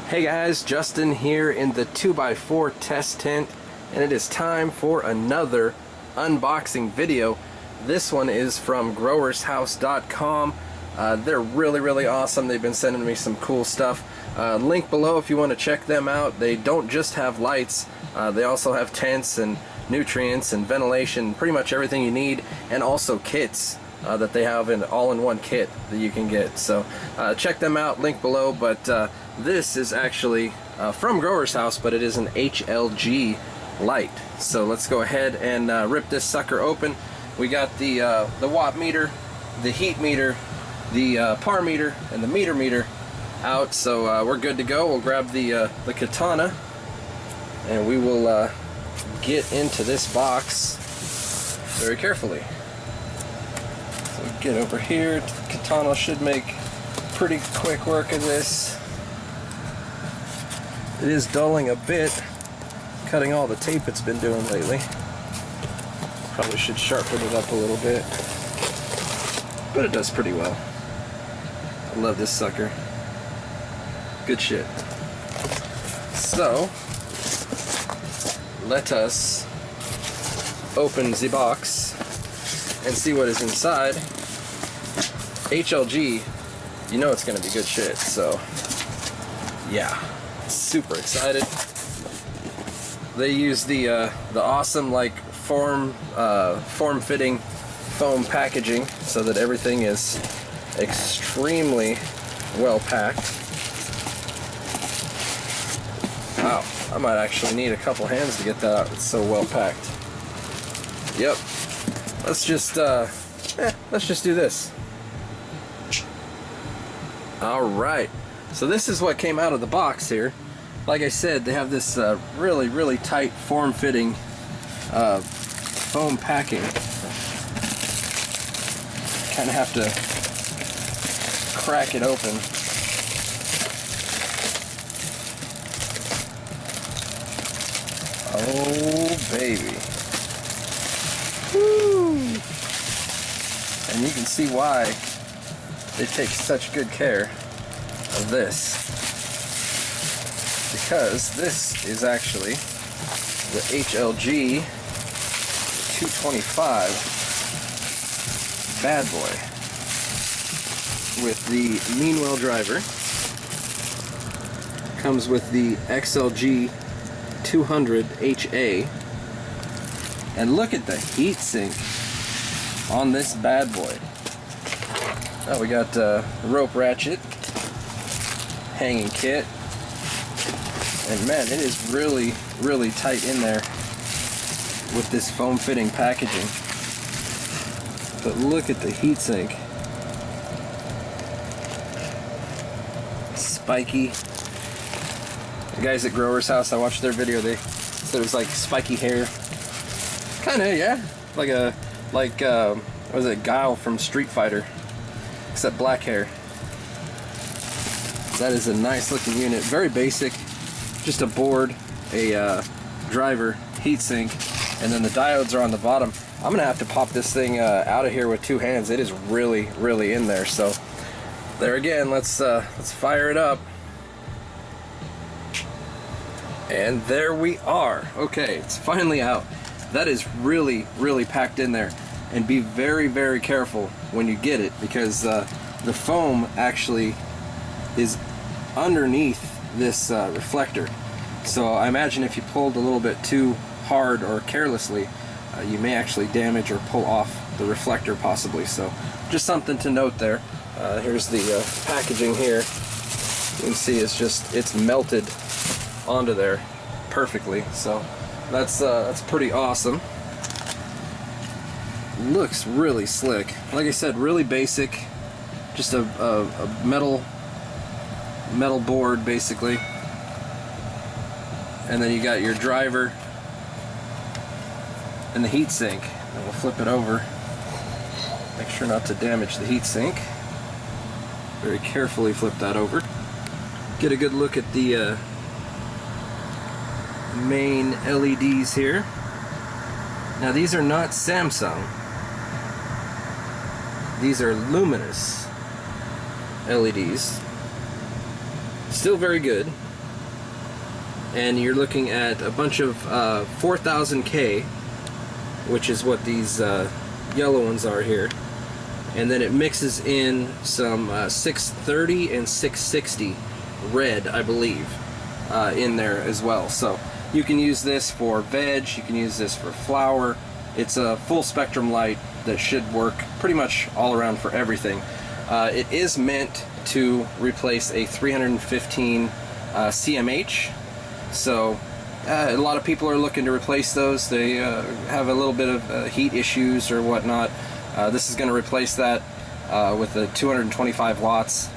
Hey guys, Justin here in the 2x4 test tent, and it is time for another unboxing video. This one is from growershouse.com. They're really awesome. They've been sending me some cool stuff. Link below if you want to check them out. They don't just have lights, they also have tents and nutrients and ventilation, pretty much everything you need, and also kits that they have in all-in-one kit that you can get. So check them out, link below. But this is actually from Growers House, but it is an HLG light. So let's go ahead and rip this sucker open. We got the watt meter, the heat meter, the par meter, and the meter out. So we're good to go. We'll grab the katana, and we will get into this box very carefully. So get over here. The katana should make pretty quick work of this. It is dulling a bit, cutting all the tape it's been doing lately. Probably should sharpen it up a little bit, but it does pretty well. I love this sucker. Good shit. So let us open the box and see what is inside. HLG, you know it's gonna be good shit, so yeah, super excited. They use the awesome like form-fitting foam packaging so that everything is extremely well packed. Wow, I might actually need a couple hands to get that out. It's so well packed. Yep. Let's just do this. All right. So this is what came out of the box here. Like I said, they have this really tight form-fitting foam packing. Kind of have to crack it open. Oh baby. Woo. And you can see why they take such good care of this, because this is actually the HLG 225 bad boy with the Meanwell driver. Comes with the XLG 200 HA, and look at the heatsink on this bad boy. Oh, we got rope ratchet, hanging kit, and man, it is really tight in there with this foam fitting packaging. But look at the heatsink. Spiky. The guys at Growers House, I watched their video, they said it was like spiky hair. Kinda, yeah. Like what was it, Guile from Street Fighter, except black hair. That is a nice looking unit. Very basic. Just a board, a driver, heatsink, and then the diodes are on the bottom. I'm gonna have to pop this thing out of here with two hands. It is really in there. So there again, let's fire it up. And there we are. Okay, it's finally out. That is really packed in there. And be very careful when you get it, because the foam actually is underneath this reflector. So I imagine if you pulled a little bit too hard or carelessly, you may actually damage or pull off the reflector possibly. So just something to note there. Here's the packaging here. You can see it's melted onto there perfectly. So that's pretty awesome. Looks really slick. Like I said, really basic. Just a metal board basically, and then you got your driver and the heatsink. And we'll flip it over. Make sure not to damage the heatsink. Very carefully flip that over. Get a good look at the main LEDs here. Now these are not Samsung. These are luminous LEDs. Still very good. and you're looking at a bunch of 4000K, which is what these yellow ones are here, and then it mixes in some 630 and 660 red, I believe, in there as well. So you can use this for veg, you can use this for flower. It's a full spectrum light that should work pretty much all around for everything. It is meant to replace a 315 CMH, so a lot of people are looking to replace those. They have a little bit of heat issues or whatnot. This is going to replace that with a 225 watts,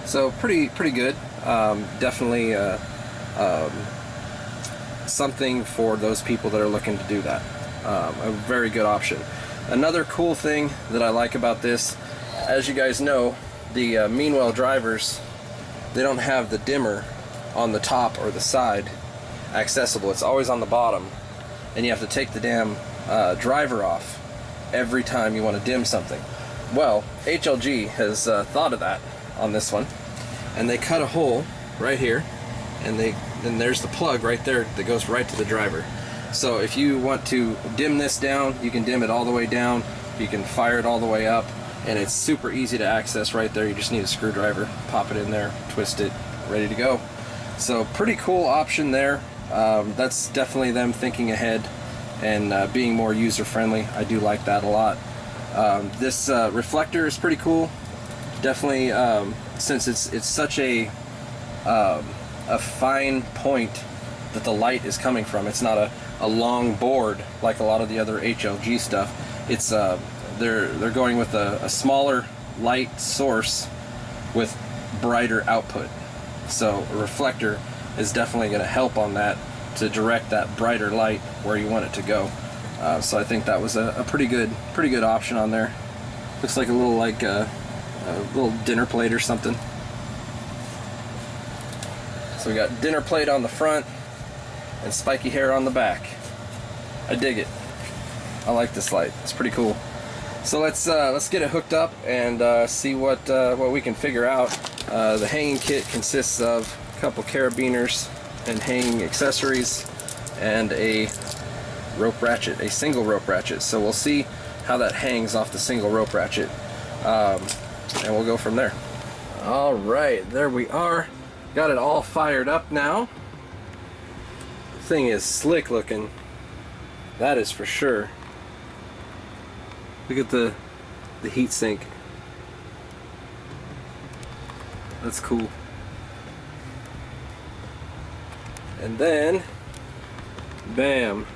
so pretty good. Definitely something for those people that are looking to do that. A very good option. Another cool thing that I like about this, as you guys know, the Meanwell drivers, they don't have the dimmer on the top or the side accessible. It's always on the bottom, and you have to take the damn driver off every time you want to dim something. Well, HLG has thought of that on this one, and they cut a hole right here, and there's the plug right there that goes right to the driver. So if you want to dim this down, you can dim it all the way down, you can fire it all the way up, and it's super easy to access right there. You just need a screwdriver, pop it in there, twist it, ready to go. So pretty cool option there. That's definitely them thinking ahead and being more user-friendly. I do like that a lot. This reflector is pretty cool. Definitely, since it's such a fine point that the light is coming from. It's not a long board like a lot of the other HLG stuff. It's they're going with a smaller light source with brighter output. So a reflector is definitely going to help on that, to direct that brighter light where you want it to go. So I think that was a pretty good option on there. Looks like a little dinner plate or something. So we got dinner plate on the front and spiky hair on the back. I dig it. I like this light. It's pretty cool. So let's get it hooked up and see what we can figure out. The hanging kit consists of a couple carabiners and hanging accessories and a rope ratchet, a single rope ratchet. So we'll see how that hangs off the single rope ratchet, and we'll go from there. All right, there we are. Got it all fired up now. Thing is slick looking, that is for sure. Look at the heat sink. That's cool. And then bam,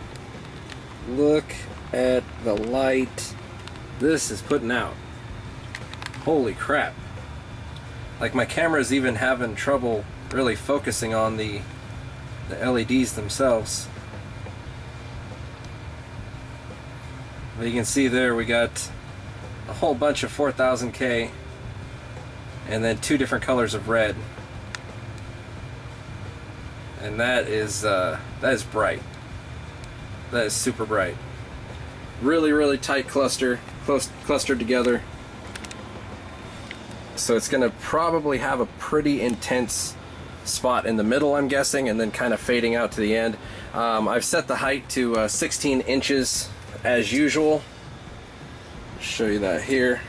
look at the light this is putting out. Holy crap. Like, my camera's even having trouble really focusing on the LEDs themselves. But you can see there we got a whole bunch of 4000K and then two different colors of red. And that is bright. That is super bright. Really tight clustered together. So it's gonna probably have a pretty intense spot in the middle, I'm guessing, and then kind of fading out to the end. I've set the height to 16 inches as usual. Show you that here.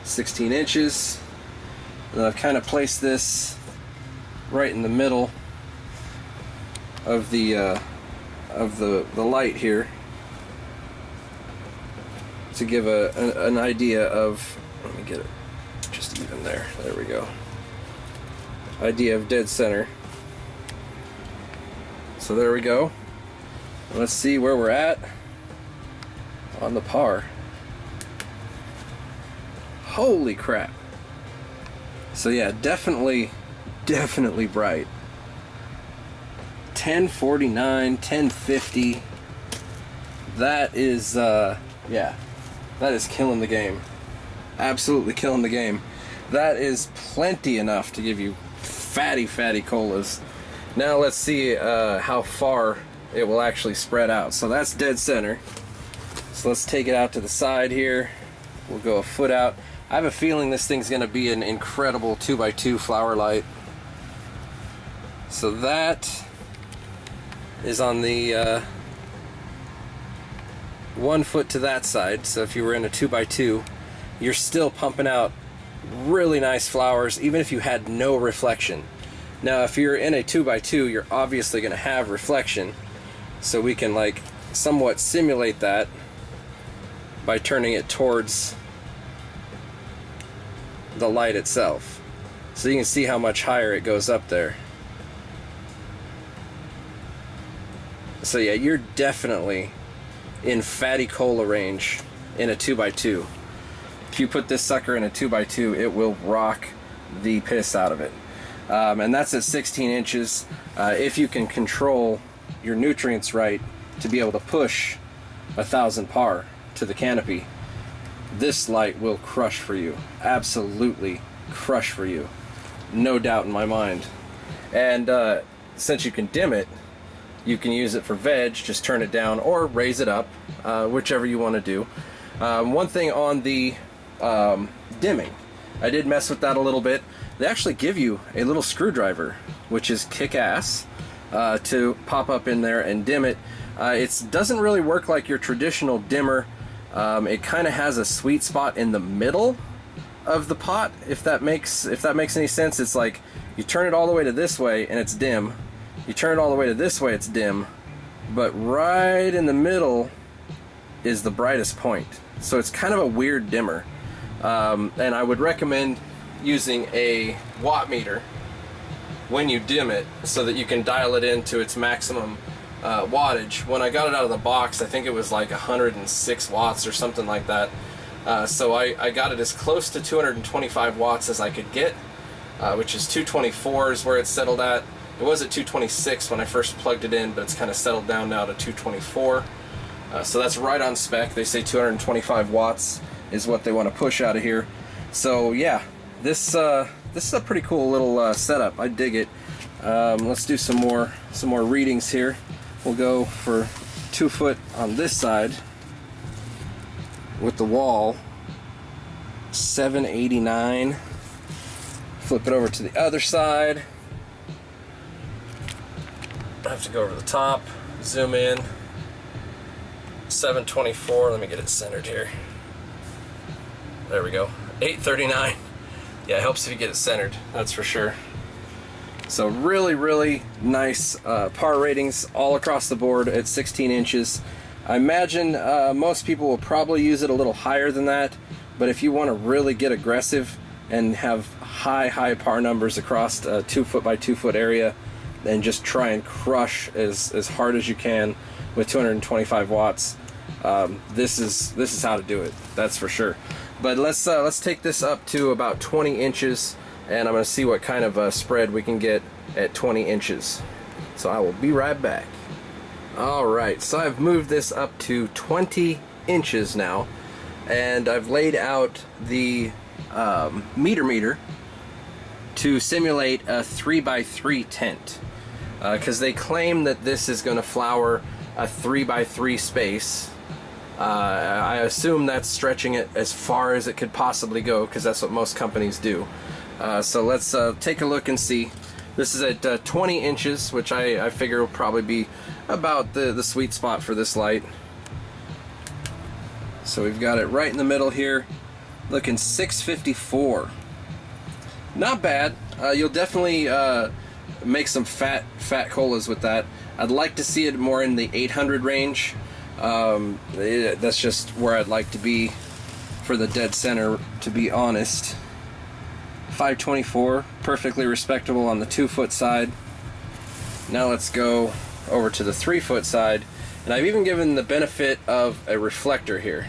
16 inches. And I've kind of placed this right in the middle of the light here to give an idea of, let me get it just even there. There we go. Idea of dead center. So there we go. Let's see where we're at on the par. Holy crap. So yeah, definitely bright. 1049, 1050. That is yeah, that is killing the game. Absolutely killing the game. That is plenty enough to give you fatty colas. Now let's see how far it will actually spread out. So that's dead center. So let's take it out to the side here. We'll go a foot out. I have a feeling this thing's gonna be an incredible 2x2 flower light. So that is on the 1 foot to that side. So if you were in a 2x2, you're still pumping out really nice flowers even if you had no reflection. Now if you're in a 2x2, you're obviously going to have reflection, so we can like somewhat simulate that by turning it towards the light itself, so you can see how much higher it goes up there. So yeah, you're definitely in fatty cola range in a 2x2. If you put this sucker in a 2x2, it will rock the piss out of it. And that's at 16 inches. If you can control your nutrients right to be able to push 1000 par to the canopy, this light will crush for you. Absolutely crush for you. No doubt in my mind. And since you can dim it, you can use it for veg, just turn it down or raise it up, whichever you want to do. One thing on the dimming, I did mess with that a little bit. They actually give you a little screwdriver, which is kick-ass, to pop up in there and dim it. It doesn't really work like your traditional dimmer. It kind of has a sweet spot in the middle of the pot, if that makes any sense. It's like you turn it all the way to this way and it's dim. You turn it all the way to this way, it's dim. But right in the middle is the brightest point. So it's kind of a weird dimmer. And I would recommend using a watt meter when you dim it so that you can dial it into its maximum wattage. When I got it out of the box, I think it was like 106 watts or something like that. So I got it as close to 225 watts as I could get, which is 224 is where it's settled at. It was at 226 when I first plugged it in, but it's kind of settled down now to 224. So that's right on spec. They say 225 watts is what they want to push out of here. So yeah, this is a pretty cool little setup. I dig it. Let's do some more readings here. We'll go for 2 foot on this side with the wall, 789. Flip it over to the other side. I have to go over the top, zoom in. 724. Let me get it centered here. There we go. 839. Yeah, it helps if you get it centered, that's for sure. So really nice par ratings all across the board at 16 inches. I imagine most people will probably use it a little higher than that, but if you want to really get aggressive and have high par numbers across a 2 foot by 2 foot area, and just try and crush as hard as you can with 225 watts, this is how to do it, that's for sure. But let's take this up to about 20 inches, and I'm going to see what kind of spread we can get at 20 inches. So I will be right back. Alright, so I've moved this up to 20 inches now, and I've laid out the meter to simulate a 3x3 tent, because they claim that this is going to flower a 3x3 space. I assume that's stretching it as far as it could possibly go, because that's what most companies do. So let's take a look and see. This is at 20 inches, which I figure will probably be about the sweet spot for this light. So we've got it right in the middle here, looking 654. Not bad. You'll definitely make some fat colas with that. I'd like to see it more in the 800 range. That's just where I'd like to be for the dead center, to be honest. 524, perfectly respectable on the 2 foot side. Now let's go over to the 3 foot side, and I've even given the benefit of a reflector here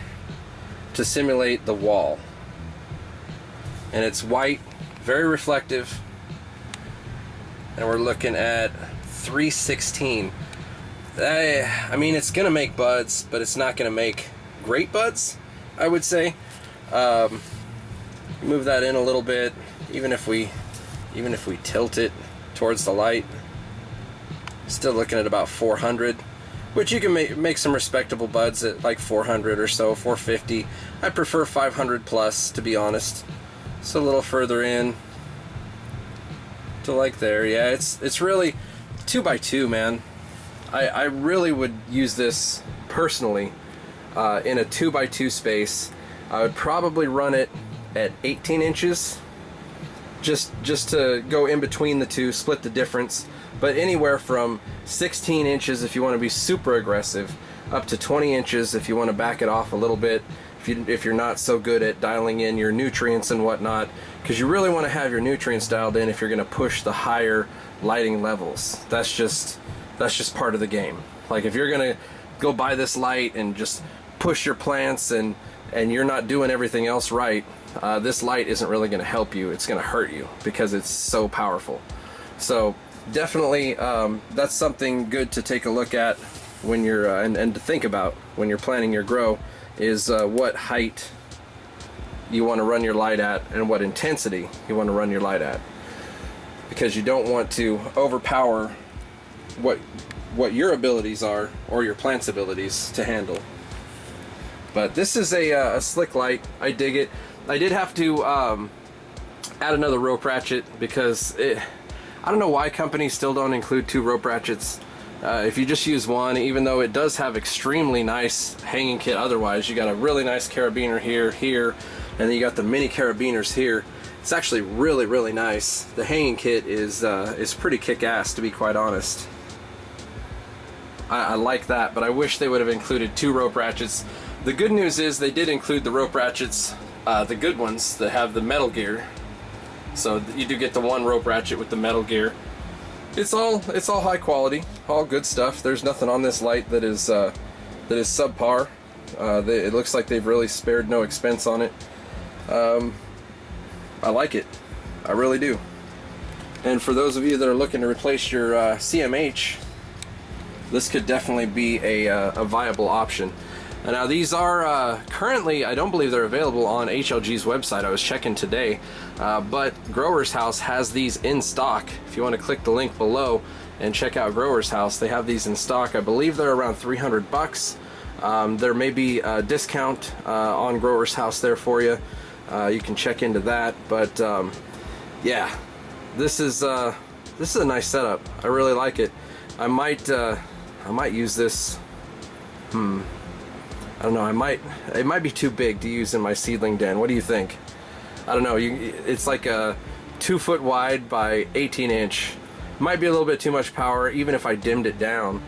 to simulate the wall. And it's white, very reflective, and we're looking at 316. I mean, it's gonna make buds, but it's not gonna make great buds, I would say. Move that in a little bit, even if we tilt it towards the light. Still looking at about 400, which you can make some respectable buds at like 400 or so, 450. I prefer 500 plus, to be honest. So a little further in to like there. Yeah, it's really 2x2, man. I really would use this personally in a 2x2 space. I would probably run it at 18 inches just to go in between the two, split the difference, but anywhere from 16 inches if you want to be super aggressive, up to 20 inches if you want to back it off a little bit, if you're not so good at dialing in your nutrients and whatnot, because you really want to have your nutrients dialed in if you're going to push the higher lighting levels. That's just part of the game. Like if you're going to go buy this light and just push your plants and you're not doing everything else right, this light isn't really going to help you. It's going to hurt you because it's so powerful. So definitely that's something good to take a look at when you're and to think about when you're planning your grow, is what height you want to run your light at and what intensity you want to run your light at, because you don't want to overpower what your abilities are or your plant's abilities to handle. But this is a slick light. I dig it. I did have to add another rope ratchet because I don't know why companies still don't include 2 rope ratchets. If you just use one, even though it does have extremely nice hanging kit otherwise, you got a really nice carabiner here, and then you got the mini carabiners here. It's actually really, really nice. The hanging kit is pretty kick-ass, to be quite honest. I like that, but I wish they would have included 2 rope ratchets. The good news is they did include the rope ratchets, the good ones that have the metal gear. So you do get the 1 rope ratchet with the metal gear. It's all high quality, all good stuff. There's nothing on this light that is subpar. It looks like they've really spared no expense on it. I like it, I really do. And for those of you that are looking to replace your CMH, this could definitely be a viable option. Now these are currently, I don't believe they're available on HLG's website. I was checking today, but Growers House has these in stock. If you want to click the link below and check out Growers House, they have these in stock. I believe they're around 300 bucks. There may be a discount on Growers House there for you. You can check into that. But yeah, this is a nice setup. I really like it. I might use this. I don't know, it might be too big to use in my seedling den. What do you think? I don't know, it's like a 2 foot wide by 18 inch. Might be a little bit too much power even if I dimmed it down,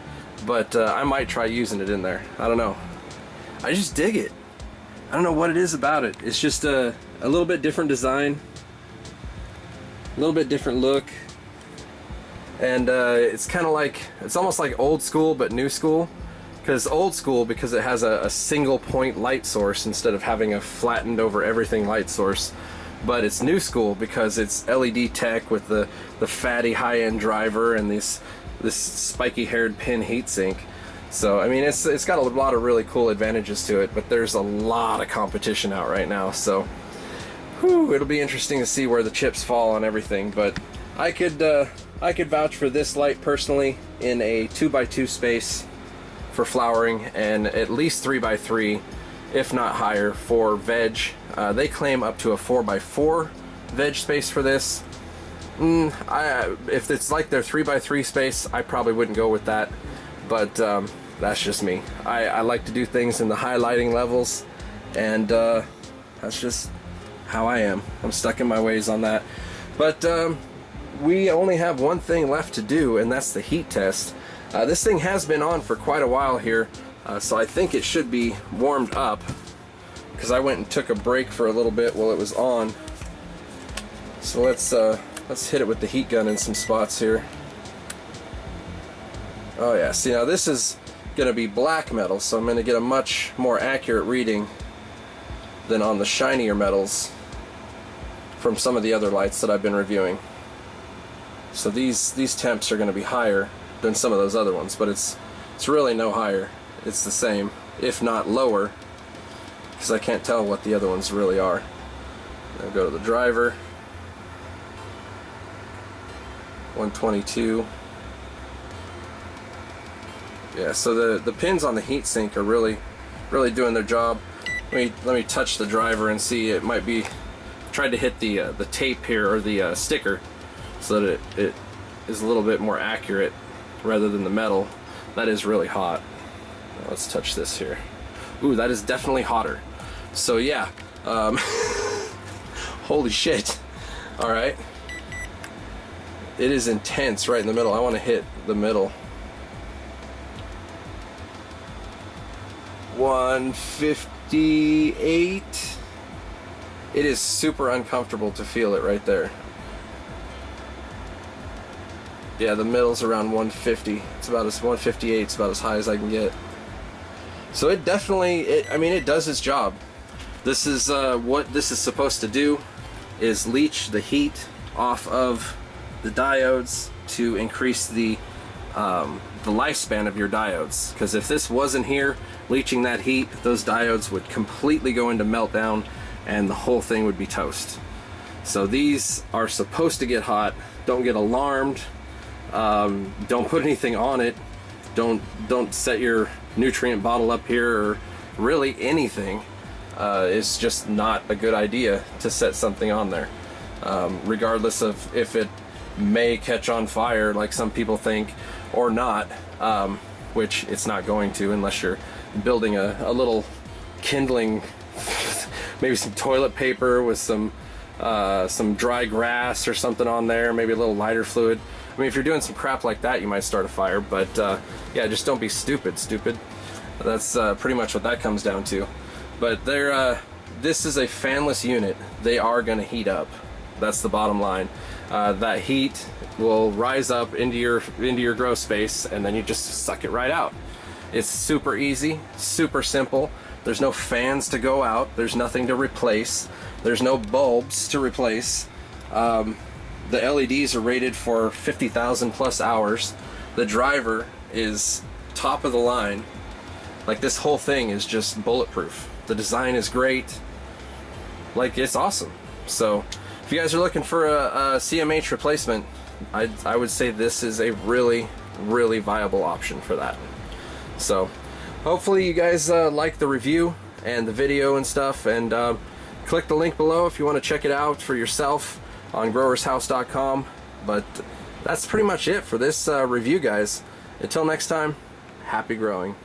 but I might try using it in there. I don't know. I just dig it. I don't know what it is about it. It's just a little bit different design, a little bit different look, and it's kind of like, it's almost like old school but new school. Because old school, because it has a single point light source instead of having a flattened over everything light source. But it's new school because it's LED tech with the fatty high-end driver and this spiky haired pin heatsink. So I mean, it's got a lot of really cool advantages to it, but there's a lot of competition out right now. So whew, it'll be interesting to see where the chips fall on everything. But I could vouch for this light personally in a 2x2 space for flowering, and at least 3x3, if not higher, for veg. They claim up to a 4x4 veg space for this. If it's like their 3x3 space, I probably wouldn't go with that, but that's just me. I like to do things in the high lighting levels, and that's just how I am. I'm stuck in my ways on that. But we only have one thing left to do, and that's the heat test. This thing has been on for quite a while here, so I think it should be warmed up, because I went and took a break for a little bit while it was on. So let's hit it with the heat gun in some spots here. Oh yeah, see, now this is going to be black metal, so I'm going to get a much more accurate reading than on the shinier metals from some of the other lights that I've been reviewing. So these temps are going to be higher than some of those other ones, but it's really no higher. It's the same, if not lower, because I can't tell what the other ones really are. I'll go to the driver. 122. Yeah, so the pins on the heatsink are really doing their job. Let me touch the driver and see. It might be, tried to hit the tape here, or the sticker, so that it is a little bit more accurate rather than the metal. That is really hot. Let's touch this here. Ooh, that is definitely hotter. So yeah, holy shit. All right. It is intense right in the middle. I want to hit the middle. 158. It is super uncomfortable to feel it right there. Yeah, the middle's around 150. It's about as 158. It's about as high as I can get. So it definitely, I mean, it does its job. This is what this is supposed to do, is leach the heat off of the diodes to increase the lifespan of your diodes. Because if this wasn't here, leaching that heat, those diodes would completely go into meltdown and the whole thing would be toast. So these are supposed to get hot. Don't get alarmed. Don't put anything on it. Don't set your nutrient bottle up here, or really anything. It's just not a good idea to set something on there, regardless of if it may catch on fire like some people think or not, which it's not going to unless you're building a little kindling, maybe some toilet paper with some dry grass or something on there, maybe a little lighter fluid. I mean, if you're doing some crap like that, you might start a fire, but yeah, just don't be stupid. That's pretty much what that comes down to. But this is a fanless unit. They are going to heat up. That's the bottom line. That heat will rise up into your grow space, and then you just suck it right out. It's super easy, super simple. There's no fans to go out. There's nothing to replace. There's no bulbs to replace. The LEDs are rated for 50,000 plus hours. The driver is top of the line. Like, this whole thing is just bulletproof. The design is great. Like, it's awesome. So if you guys are looking for a CMH replacement, I would say this is a really, really viable option for that. So hopefully you guys like the review and the video and stuff, and click the link below if you want to check it out for yourself on growershouse.com. But that's pretty much it for this review, guys. Until next time, happy growing.